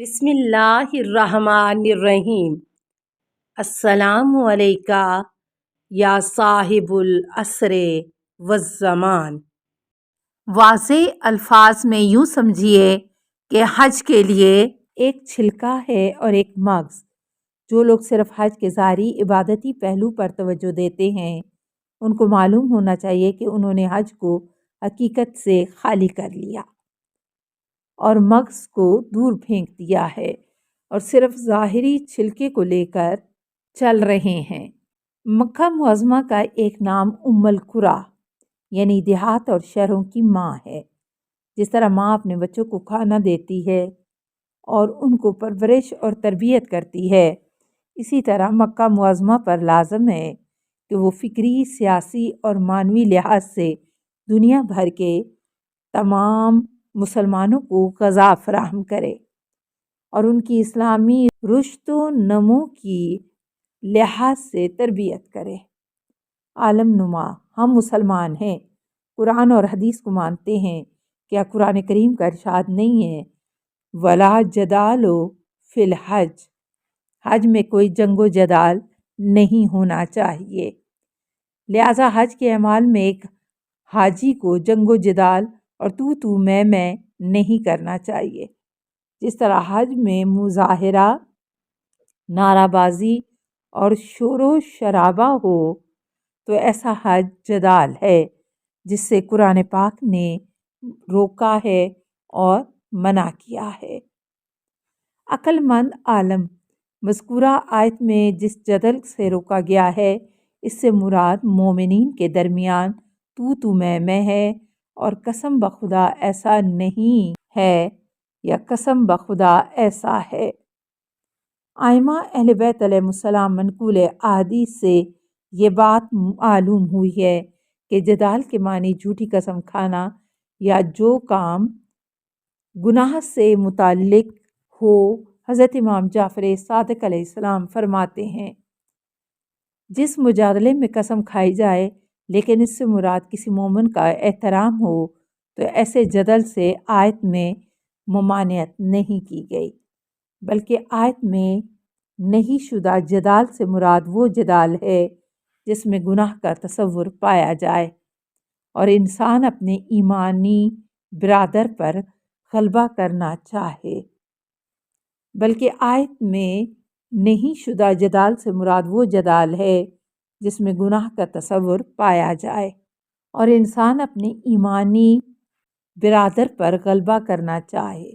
بسم اللہ الرحمن الرحیم۔ السلام علیکہ یا صاحب العصر والزمان۔ واضح الفاظ میں یوں سمجھیے کہ حج کے لیے ایک چھلکا ہے اور ایک مغز۔ جو لوگ صرف حج کے ظاہری عبادتی پہلو پر توجہ دیتے ہیں ان کو معلوم ہونا چاہیے کہ انہوں نے حج کو حقیقت سے خالی کر لیا اور مغز کو دور پھینک دیا ہے اور صرف ظاہری چھلکے کو لے کر چل رہے ہیں۔ مکہ معظمہ کا ایک نام ام القری یعنی دیہات اور شہروں کی ماں ہے۔ جس طرح ماں اپنے بچوں کو کھانا دیتی ہے اور ان کو پرورش اور تربیت کرتی ہے، اسی طرح مکہ معظمہ پر لازم ہے کہ وہ فکری، سیاسی اور معنوی لحاظ سے دنیا بھر کے تمام مسلمانوں کو غذا فراہم کرے اور ان کی اسلامی رشد و نمو کی لحاظ سے تربیت کرے۔ عالم نما ہم مسلمان ہیں، قرآن اور حدیث کو مانتے ہیں۔ کیا قرآن کریم کا ارشاد نہیں ہے وَلَا جَدَالُ فِي الْحَجِّ؟ حج میں کوئی جنگ و جدال نہیں ہونا چاہیے۔ لہٰذا حج کے اعمال میں ایک حاجی کو جنگ و جدال اور تو میں نہیں کرنا چاہیے۔ جس طرح حج میں مظاہرہ، نعرہ بازی اور شور و شرابہ ہو تو ایسا حج جدال ہے جس سے قرآن پاک نے روکا ہے اور منع کیا ہے۔ عقل مند عالم مذکورہ آیت میں جس جدل سے روکا گیا ہے اس سے مراد مومنین کے درمیان تو میں ہے اور قسم بخدا ایسا نہیں ہے یا قسم بخدا ایسا ہے۔ ائمہ اہل بیت علیہ السلام منقول احادیث سے یہ بات معلوم ہوئی ہے کہ جدال کے معنی جھوٹی قسم کھانا یا جو کام گناہ سے متعلق ہو۔ حضرت امام جعفر صادق علیہ السلام فرماتے ہیں جس مجادلے میں قسم کھائی جائے لیکن اس سے مراد کسی مومن کا احترام ہو تو ایسے جدل سے آیت میں ممانعت نہیں کی گئی، بلکہ آیت میں نہیں شدہ جدال سے مراد وہ جدال ہے جس میں گناہ کا تصور پایا جائے اور انسان اپنے ایمانی برادر پر غلبہ کرنا چاہے، بلکہ آیت میں نہیں شدہ جدال سے مراد وہ جدال ہے جس میں گناہ کا تصور پایا جائے اور انسان اپنے ایمانی برادر پر غلبہ کرنا چاہے۔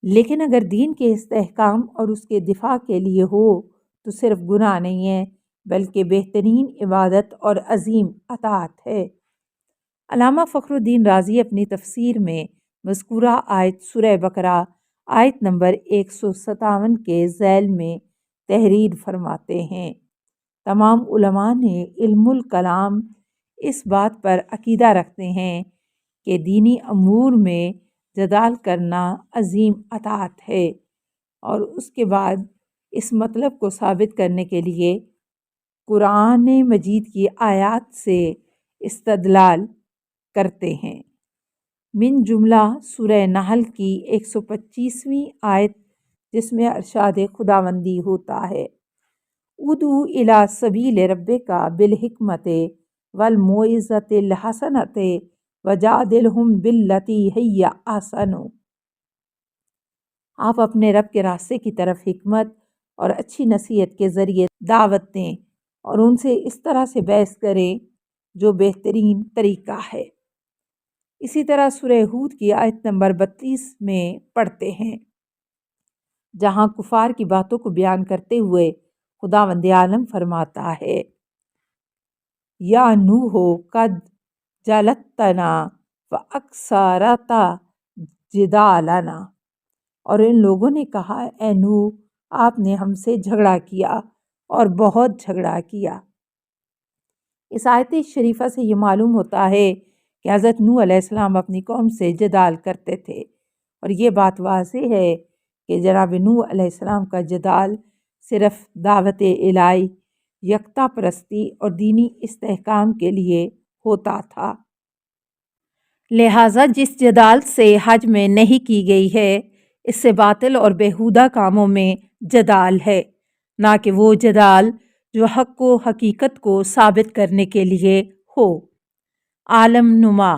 لیکن اگر دین کے استحکام اور اس کے دفاع کے لیے ہو تو صرف گناہ نہیں ہے بلکہ بہترین عبادت اور عظیم اطاعت ہے۔ علامہ فخر الدین رازی اپنی تفسیر میں مذکورہ آیت سورہ بقرہ آیت نمبر 157 کے ذیل میں تحریر فرماتے ہیں تمام علماء نے علم الکلام اس بات پر عقیدہ رکھتے ہیں کہ دینی امور میں جدال کرنا عظیم اطاعت ہے اور اس کے بعد اس مطلب کو ثابت کرنے کے لیے قرآن مجید کی آیات سے استدلال کرتے ہیں۔ من جملہ سورہ نحل کی 125ویں آیت جس میں ارشاد خداوندی ہوتا ہے ادعو الی سبیل ربک بالحکمت والموعظۃ الحسنۃ وجادلہم باللتی ہی احسن۔ آپ اپنے رب کے راستے کی طرف حکمت اور اچھی نصیحت کے ذریعے دعوت دیں اور ان سے اس طرح سے بحث کریں جو بہترین طریقہ ہے۔ اسی طرح سورہ ہود کی آیت نمبر 32 میں پڑھتے ہیں جہاں کفار کی باتوں کو بیان کرتے ہوئے خداوند عالم فرماتا ہے یا نوح قد جلدتنا فاکثرت جدالنا، اور ان لوگوں نے کہا اے نوح آپ نے ہم سے جھگڑا کیا اور بہت جھگڑا کیا۔ اس آیت شریفہ سے یہ معلوم ہوتا ہے کہ حضرت نوح علیہ السلام اپنی قوم سے جدال کرتے تھے اور یہ بات واضح ہے کہ جناب نوح علیہ السلام کا جدال صرف دعوت الہی، یکتا پرستی اور دینی استحکام کے لیے ہوتا تھا۔ لہٰذا جس جدال سے حج میں نہیں کی گئی ہے اس سے باطل اور بیہودہ کاموں میں جدال ہے، نہ کہ وہ جدال جو حق و حقیقت کو ثابت کرنے کے لیے ہو۔ عالم نما،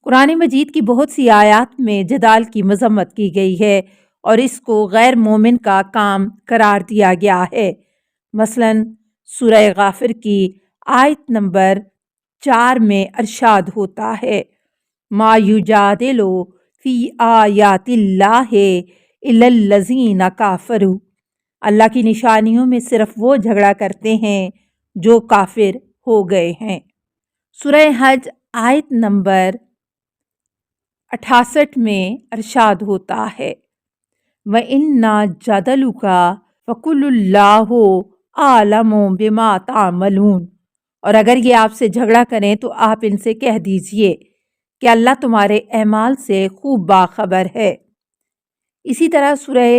قرآن مجید کی بہت سی آیات میں جدال کی مذمت کی گئی ہے اور اس کو غیر مومن کا کام قرار دیا گیا ہے۔ مثلاً سورہ غافر کی آیت نمبر 4 میں ارشاد ہوتا ہے، ما یجادل فی آیات اللہ الا الذین کافروا، اللہ کی نشانیوں میں صرف وہ جھگڑا کرتے ہیں جو کافر ہو گئے ہیں۔ سورہ حج آیت نمبر 68 میں ارشاد ہوتا ہے، وَإِنَّا جَدَلُكَ فَقُلُ اللَّهُ أَعْلَمُ بِمَا تَعْمَلُونَ، اور اگر یہ آپ سے جھگڑا کریں تو آپ ان سے کہہ دیجئے کہ اللہ تمہارے اعمال سے خوب باخبر ہے۔ اسی طرح سورہ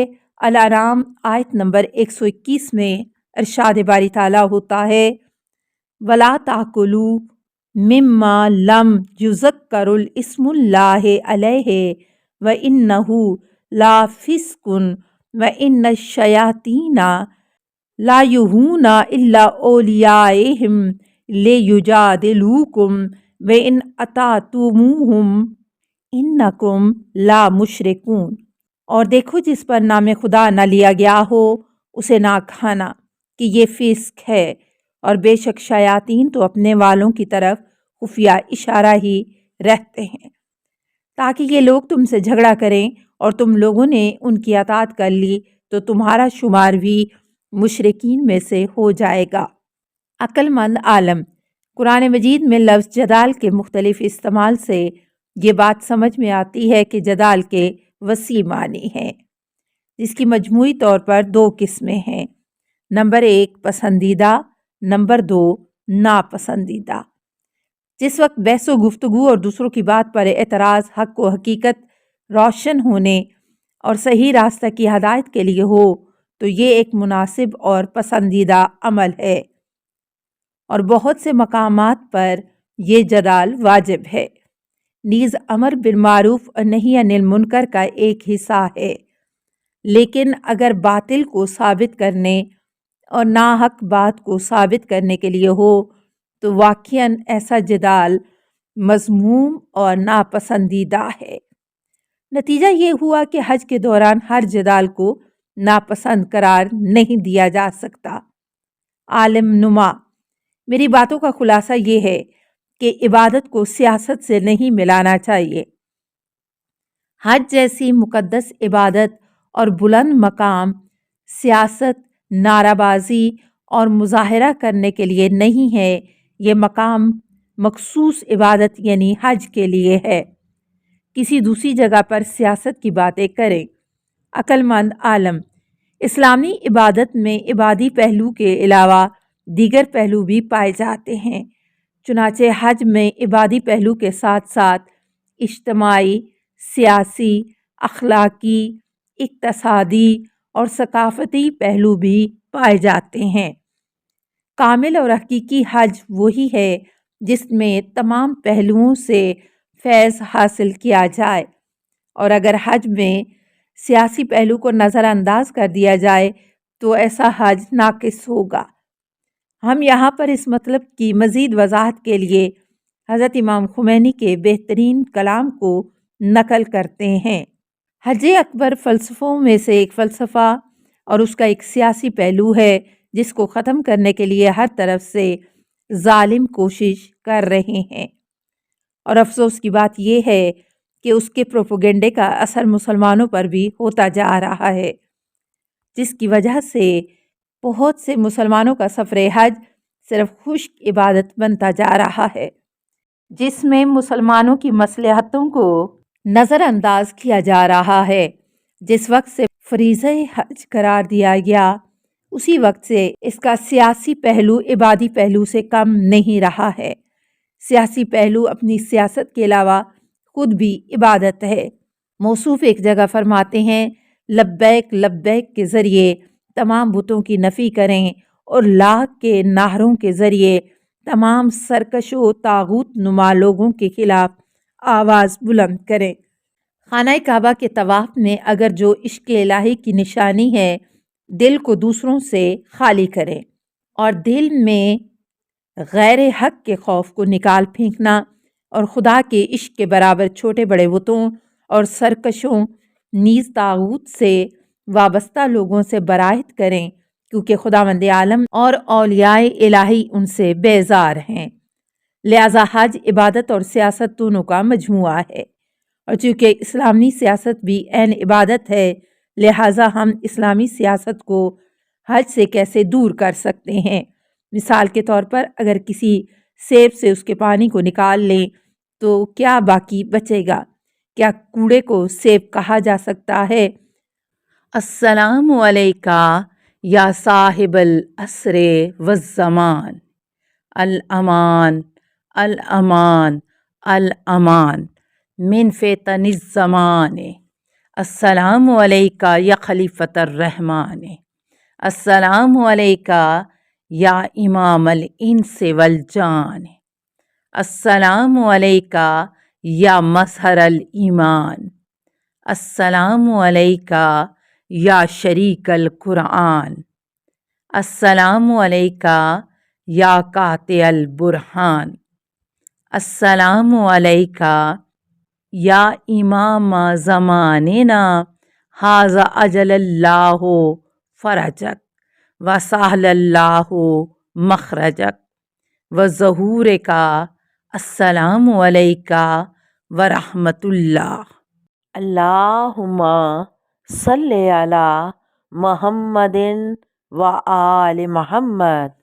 الانعام آیت نمبر 121 میں ارشاد باری تعالیٰ ہوتا ہے، وَلَا تَأْكُلُوا مِمَّا لَمْ يُذْكَرِ اسْمُ اللَّهِ عَلَيْهِ وَإِنَّهُ لَفِسْقٌ وَإِنَّ الشَّيَاطِينَ لَيُوحُونَ إِلَىٰ أَوْلِيَائِهِمْ لِيُجَادِلُوكُمْ وَإِنْ أَطَعْتُمُوهُمْ إِنَّكُمْ لَمُشْرِكُونَ، اور دیکھو جس پر نام خدا نہ لیا گیا ہو اسے نہ کھانا کہ یہ فسق ہے، اور بے شک شیاطین تو اپنے والوں کی طرف خفیہ اشارہ ہی رہتے ہیں، تاکہ یہ لوگ تم سے جھگڑا کریں اور تم لوگوں نے ان کی اطاعت کر لی تو تمہارا شمار بھی مشرکین میں سے ہو جائے گا۔ عقل مند عالم، قرآن مجید میں لفظ جدال کے مختلف استعمال سے یہ بات سمجھ میں آتی ہے کہ جدال کے وسیع معنی ہیں، جس کی مجموعی طور پر 2 قسمیں ہیں۔ نمبر 1 پسندیدہ، نمبر 2 ناپسندیدہ۔ جس وقت بحث و گفتگو اور دوسروں کی بات پر اعتراض حق و حقیقت روشن ہونے اور صحیح راستہ کی ہدایت کے لیے ہو تو یہ ایک مناسب اور پسندیدہ عمل ہے، اور بہت سے مقامات پر یہ جدال واجب ہے، نیز امر بالمعروف اور نہی عن المنکر کا ایک حصہ ہے۔ لیکن اگر باطل کو ثابت کرنے اور ناحق بات کو ثابت کرنے کے لیے ہو تو واقعاً ایسا جدال مذموم اور ناپسندیدہ ہے۔ نتیجہ یہ ہوا کہ حج کے دوران ہر جدال کو ناپسند قرار نہیں دیا جا سکتا۔ عالم نما، میری باتوں کا خلاصہ یہ ہے کہ عبادت کو سیاست سے نہیں ملانا چاہیے۔ حج جیسی مقدس عبادت اور بلند مقام سیاست، نعرہ بازی اور مظاہرہ کرنے کے لیے نہیں ہے، یہ مقام مخصوص عبادت یعنی حج کے لیے ہے۔ کسی دوسری جگہ پر سیاست کی باتیں کریں۔ عقل مند عالم، اسلامی عبادت میں عبادی پہلو کے علاوہ دیگر پہلو بھی پائے جاتے ہیں، چنانچہ حج میں عبادی پہلو کے ساتھ ساتھ اجتماعی، سیاسی، اخلاقی، اقتصادی اور ثقافتی پہلو بھی پائے جاتے ہیں۔ کامل اور حقیقی حج وہی ہے جس میں تمام پہلوؤں سے فیض حاصل کیا جائے، اور اگر حج میں سیاسی پہلو کو نظر انداز کر دیا جائے تو ایسا حج ناقص ہوگا۔ ہم یہاں پر اس مطلب کی مزید وضاحت کے لیے حضرت امام خمینی کے بہترین کلام کو نقل کرتے ہیں۔ حج اکبر فلسفوں میں سے ایک فلسفہ اور اس کا ایک سیاسی پہلو ہے جس کو ختم کرنے کے لیے ہر طرف سے ظالم کوشش کر رہے ہیں، اور افسوس کی بات یہ ہے کہ اس کے پروپیگنڈے کا اثر مسلمانوں پر بھی ہوتا جا رہا ہے، جس کی وجہ سے بہت سے مسلمانوں کا سفر حج صرف خشک عبادت بنتا جا رہا ہے، جس میں مسلمانوں کی مصلحتوں کو نظر انداز کیا جا رہا ہے۔ جس وقت سے فریضہ حج قرار دیا گیا اسی وقت سے اس کا سیاسی پہلو عبادی پہلو سے کم نہیں رہا ہے۔ سیاسی پہلو اپنی سیاست کے علاوہ خود بھی عبادت ہے۔ موصوف ایک جگہ فرماتے ہیں، لبیک لبیک کے ذریعے تمام بتوں کی نفی کریں اور لاکھ کے نعروں کے ذریعے تمام سرکش و طاغوت نما لوگوں کے خلاف آواز بلند کریں۔ خانہ کعبہ کے طواف میں اگر جو عشق الہی کی نشانی ہے، دل کو دوسروں سے خالی کریں اور دل میں غیر حق کے خوف کو نکال پھینکنا اور خدا کے عشق کے برابر چھوٹے بڑے بتوں اور سرکشوں نیز طاغوت سے وابستہ لوگوں سے برائت کریں، کیونکہ خداوند عالم اور اولیاء الہی ان سے بیزار ہیں۔ لہذا حج عبادت اور سیاست دونوں کا مجموعہ ہے، اور چونکہ اسلامی سیاست بھی عین عبادت ہے، لہذا ہم اسلامی سیاست کو حج سے کیسے دور کر سکتے ہیں؟ مثال کے طور پر اگر کسی سیب سے اس کے پانی کو نکال لیں تو کیا باقی بچے گا؟ کیا کوڑے کو سیب کہا جا سکتا ہے؟ السلام علیکہ یا صاحب العصر والزمان، الامان الامان الامان من فتن الزمان، السلام علیکہ یا خلیفۃ الرحمن، السلام علیکہ یا امام الانس والجان، السلام علیکہ یا مظہر الایمان، السلام علیکہ یا شریک القرآن، السلام علیکہ یا قاطع البرہان، السلام علیکہ یا امام زماننا ھذا اجل اللہ فرجک وسہل اللہ مخرجک وظہورک، السلام علیکہ ورحمۃ اللہ۔ اللہم صلی علی محمد و آل محمد۔